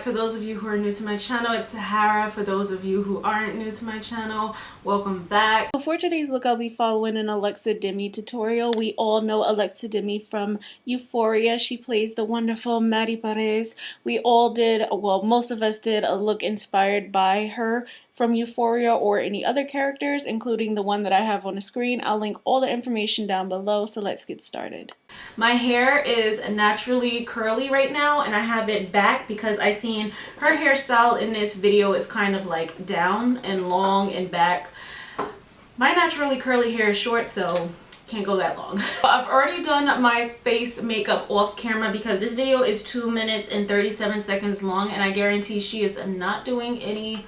For those of you who are new to my channel, it's Sahara. For those of you who aren't new to my channel, welcome back. So for today's look, I'll be following an Alexa Demie tutorial. We all know Alexa Demie from Euphoria. She plays the wonderful Ebates. We all did, well, most of us did a look inspired by her from Euphoria or any other characters, including the one that I have on the screen. I'll link all the information down below, so let's get started. My hair is naturally curly right now, and I have it back because I seen her hairstyle in this video is kind of like down and long and back. My naturally curly hair is short, so can't go that long. I've already done my face makeup off camera because this video is 2 minutes and 37 seconds long, and I guarantee she is not doing any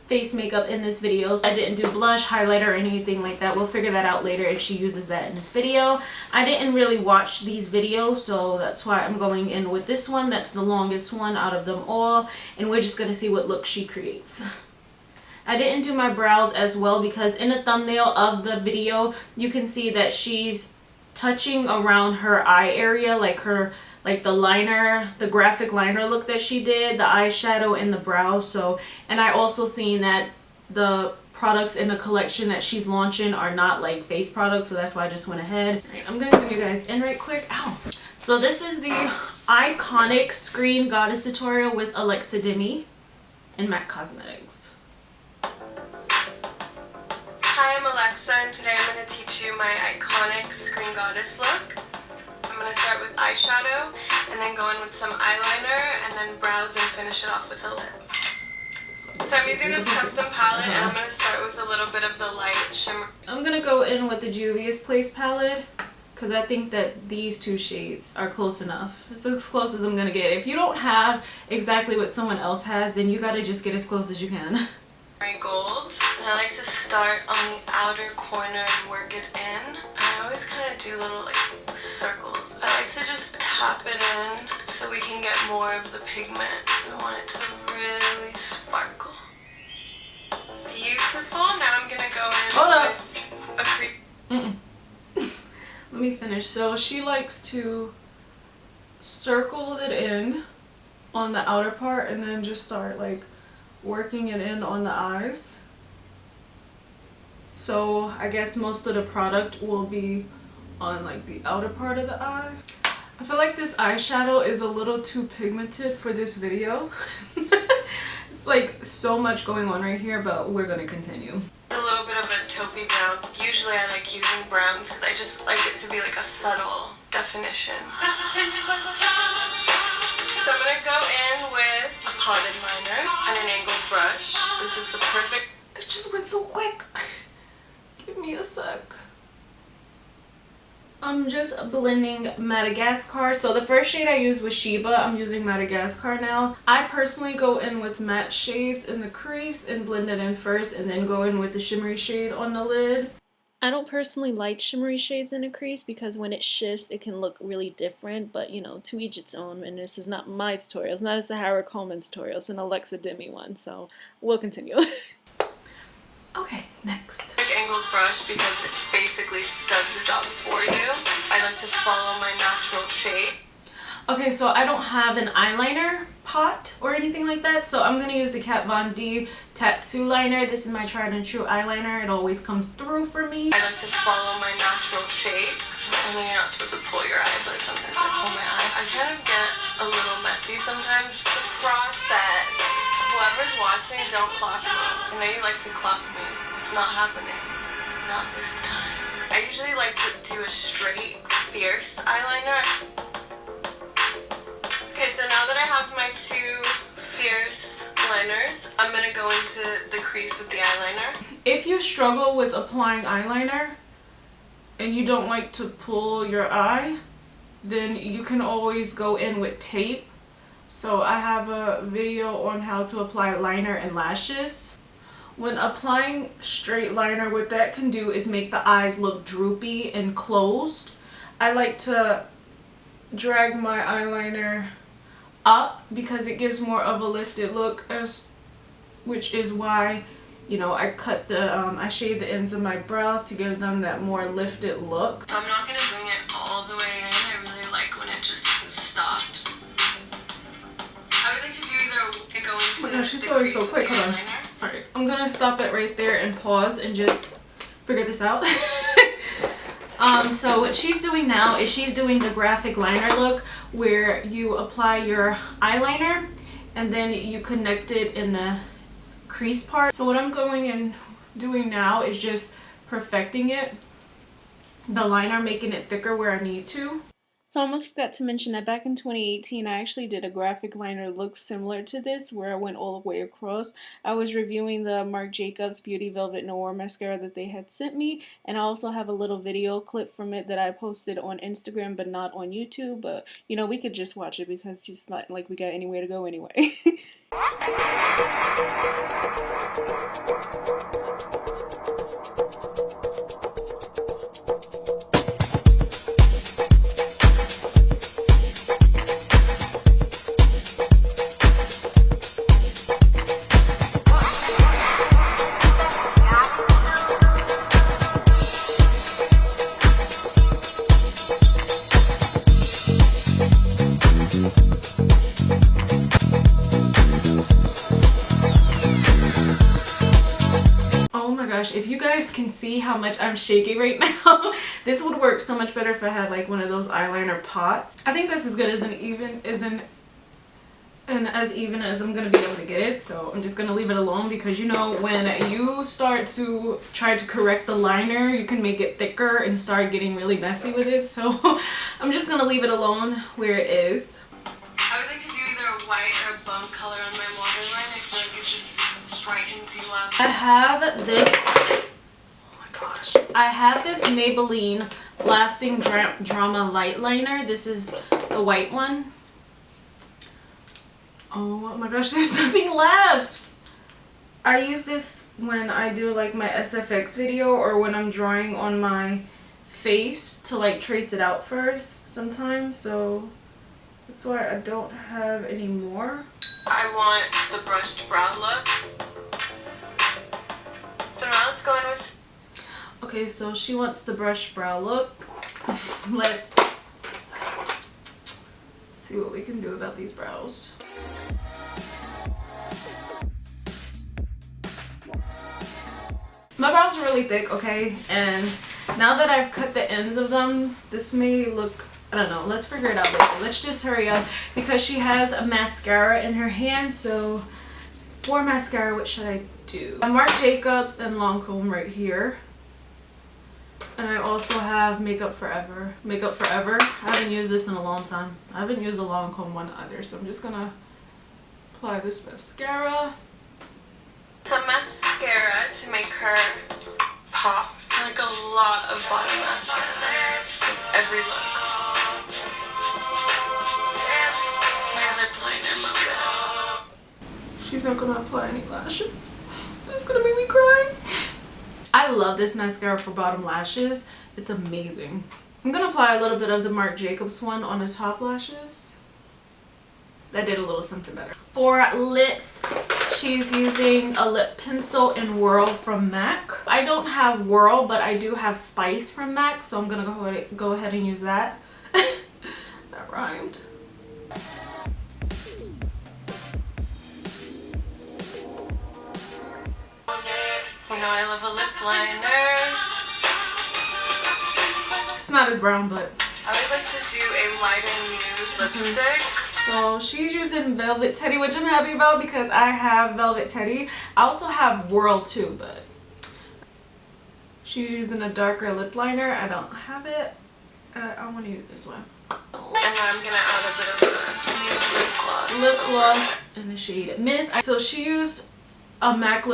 face makeup in this video. So I didn't do blush, highlighter, or anything like that. We'll figure that out later if she uses that in this video. I didn't really watch these videos, so that's why I'm going in with this one. That's the longest one out of them all, and we're just gonna see what look she creates. I didn't do my brows as well because in the thumbnail of the video you can see that she's touching around her eye area, like the liner, the graphic liner look that she did, the eyeshadow and the brow. So, and I also seen that the products in the collection that she's launching are not like face products, so that's why I just went ahead. All right, I'm gonna zoom you guys in right quick. Ow. So this is the iconic Screen Goddess tutorial with Alexa Demie and MAC Cosmetics. Hi, I'm Alexa, and today I'm going to teach you my iconic Screen Goddess look. I'm going to start with eyeshadow, and then go in with some eyeliner, and then brows and finish it off with a lip. So I'm using this custom palette, and I'm going to start with a little bit of the light shimmer. I'm going to go in with the Juvia's Place palette because I think that these two shades are close enough. It's as close as I'm going to get. If you don't have exactly what someone else has, then you got to just get as close as you can. Gold, and I like to start on the outer corner and work it in. I always kind of do little like circles. I like to just tap it in so we can get more of the pigment. I want it to really sparkle. Beautiful. Now I'm gonna go in with a crease. Let me finish. So she likes to circle it in on the outer part and then just start like working it in on the eyes. So I guess most of the product will be on like the outer part of the eye. I feel like this eyeshadow is a little too pigmented for this video. It's like so much going on right here, but we're gonna continue. A little bit of a taupey brown. Usually I like using browns because I just like it to be like a subtle definition. So I'm going to go in with a potted liner and an angled brush. This is the perfect... That just went so quick. Give me a sec. I'm just blending Madagascar. So the first shade I used was Sheba. I'm using Madagascar now. I personally go in with matte shades in the crease and blend it in first, and then go in with the shimmery shade on the lid. I don't personally like shimmery shades in a crease because when it shifts it can look really different, but you know, to each its own, and this is not my tutorial. It's not a Sahara Coleman tutorial, it's an Alexa Demie one, so we'll continue. Okay, next. Angled brush because it basically does the job for you. I like to follow my natural shape. Okay, so I don't have an eyeliner pot or anything like that, so I'm going to use the Kat Von D Tattoo Liner. This is my tried and true eyeliner. It always comes through for me. I like to follow my natural shape. I know you're not supposed to pull your eye, but sometimes I pull my eye. I kind of get a little messy sometimes. It's a process. Whoever's watching, don't clock me. I know you like to clock me. It's not happening. Not this time. I usually like to do a straight, fierce eyeliner. Okay, so now that I have my two fierce liners, I'm going to go into the crease with the eyeliner. If you struggle with applying eyeliner and you don't like to pull your eye, then you can always go in with tape. So I have a video on how to apply liner and lashes. When applying straight liner, what that can do is make the eyes look droopy and closed. I like to drag my eyeliner up because it gives more of a lifted look, which is why, you know, I cut the I shave the ends of my brows to give them that more lifted look. I'm not going to bring it all the way in. I really like when it just stops. I would like to do either a gosh, she's going so quick. Hold on. Alright, I'm gonna stop it right there and pause and just figure this out. So what she's doing now is she's doing the graphic liner look where you apply your eyeliner and then you connect it in the crease part. So what I'm going and doing now is just perfecting it, the liner, making it thicker where I need to. So I almost forgot to mention that back in 2018, I actually did a graphic liner look similar to this where I went all the way across. I was reviewing the Marc Jacobs Beauty Velvet Noir mascara that they had sent me, and I also have a little video clip from it that I posted on Instagram but not on YouTube, but you know, we could just watch it because it's not like we got anywhere to go anyway. If you guys can see how much I'm shaking right now, this would work so much better if I had like one of those eyeliner pots. I think that's as good as as even as I'm gonna be able to get it, so I'm just gonna leave it alone because you know when you start to try to correct the liner you can make it thicker and start getting really messy with it, so I'm just gonna leave it alone where it is. I would like to do either a white or a bone color on my waterline. I feel like it just brightens you up. I have this, oh my gosh, I have this Maybelline Lasting Drama Light Liner. This is the white one. Oh my gosh, there's nothing left. I use this when I do like my SFX video or when I'm drawing on my face to like trace it out first sometimes, so that's why I don't have any more. I want the brushed brow look. So now let's go in with... Okay, so she wants the brushed brow look. Let's see what we can do about these brows. My brows are really thick, okay, and now that I've cut the ends of them, this may look, I don't know, let's figure it out later. Let's just hurry up because she has a mascara in her hand, so for mascara, what should I do? I Marc Jacobs and Lancome right here. And I also have Makeup Forever. Makeup Forever. I haven't used this in a long time. I haven't used the Lancome one either, so I'm just gonna apply this mascara. Some mascara to make her pop. Like a lot of bottom mascara. Every look. My lip liner moment. She's not gonna apply any lashes. That's gonna make me cry. I love this mascara for bottom lashes. It's amazing. I'm gonna apply a little bit of the Marc Jacobs one on the top lashes. That did a little something better. For lips, she's using a lip pencil in Whirl from MAC. I don't have Whirl, but I do have Spice from MAC, so I'm gonna go ahead and use that. That rhymed. You know I love a lip liner. It's not as brown, but I always like to do a light and nude lipstick. So she's using Velvet Teddy, which I'm happy about because I have Velvet Teddy. I also have Whirl too, but she's using a darker lip liner. I don't have it. I want to use this one. And then I'm going to add a bit of the nude lip gloss. Lip gloss in the shade Myth. So she used a MAC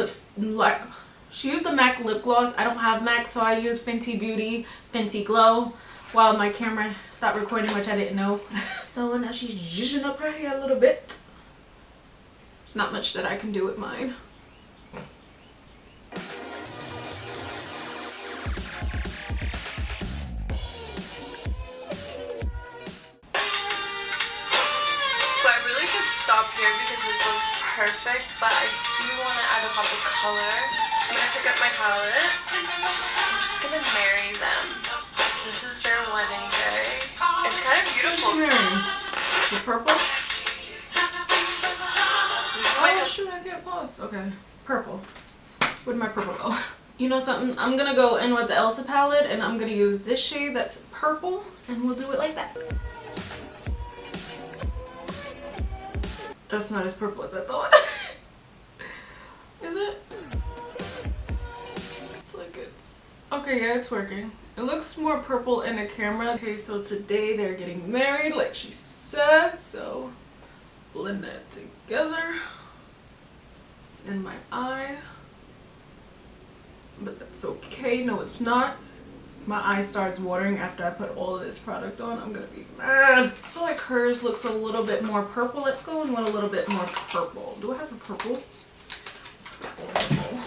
she used a MAC lip gloss. I don't have MAC, so I use Fenty Beauty Fenty Glow while my camera stopped recording, which I didn't know. So now she's zhuzhing up her hair a little bit. There's not much that I can do with mine. So I really could stop here because this looks perfect, but I do want to add a pop of color. I'm going to pick up my palette. I'm just going to marry them. This is their wedding day. It's kind of beautiful. What's she wearing? The purple? This is my cousin shoot, I can't pause. Okay, purple. Where'd my purple go? You know something? I'm gonna go in with the Elsa palette and I'm gonna use this shade that's purple and we'll do it like that. That's not as purple as I thought. Is it? It's like it's... Okay, yeah, it's working. It looks more purple in the camera. Okay, so today they're getting married like she said, so blend that together. It's in my eye. But that's okay. No, it's not. My eye starts watering after I put all of this product on. I'm gonna be mad. I feel like hers looks a little bit more purple. Let's go in with a little bit more purple. Do I have the purple? Purple.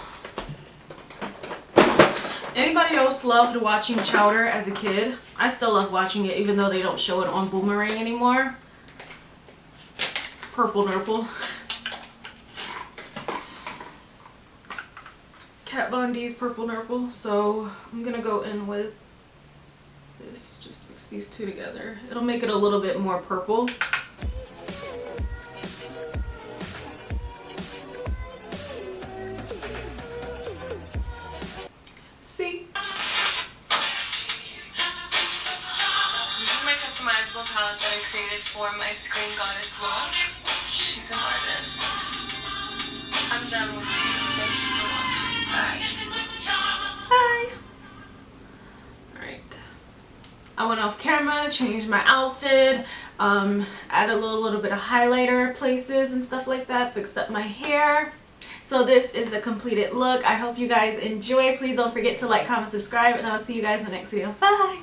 Anybody else loved watching Chowder as a kid? I still love watching it even though they don't show it on Boomerang anymore. Purple Nurple. Kat Von D's Purple Nurple. So I'm gonna go in with this, just mix these two together. It'll make it a little bit more purple. See? This is my customizable palette that I created for my Screen Goddess look. She's an artist. I'm done with you. Thank you for watching. Bye. Hi. Alright. I went off camera, changed my outfit, added a little bit of highlighter places and stuff like that, fixed up my hair. So this is the completed look. I hope you guys enjoy. Please don't forget to like, comment, subscribe, and I'll see you guys in the next video. Bye!